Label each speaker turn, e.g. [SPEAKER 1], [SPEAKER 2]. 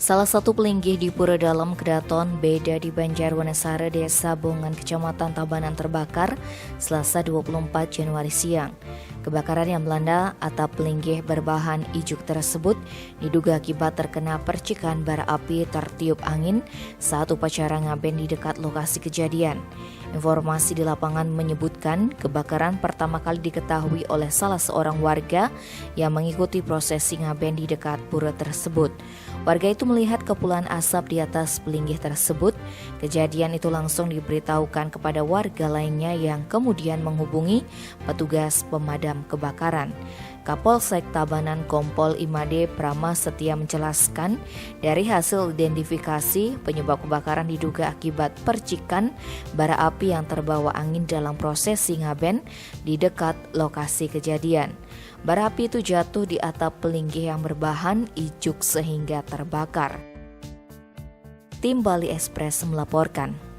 [SPEAKER 1] Salah satu pelinggih di Pura Dalam Kedaton Beda di Banjarwanasara, Desa Bongan, Kecamatan Tabanan terbakar Selasa 24 Januari siang. Kebakaran yang melanda atap pelinggih berbahan ijuk tersebut diduga akibat terkena percikan bara api tertiup angin saat upacara ngaben di dekat lokasi kejadian. Informasi di lapangan menyebutkan kebakaran pertama kali diketahui oleh salah seorang warga yang mengikuti prosesi ngaben di dekat pura tersebut. Warga itu melihat kepulan asap di atas pelinggih tersebut. Kejadian itu langsung diberitahukan kepada warga lainnya yang kemudian menghubungi petugas pemadam kebakaran. Kapolsek Tabanan Kompol Imade Prama Setia menjelaskan, dari hasil identifikasi penyebab kebakaran diduga akibat percikan bara api yang terbawa angin dalam prosesi ngaben di dekat lokasi kejadian. Bara api itu jatuh di atap pelinggih yang berbahan ijuk sehingga terbakar. Tim Bali Express melaporkan.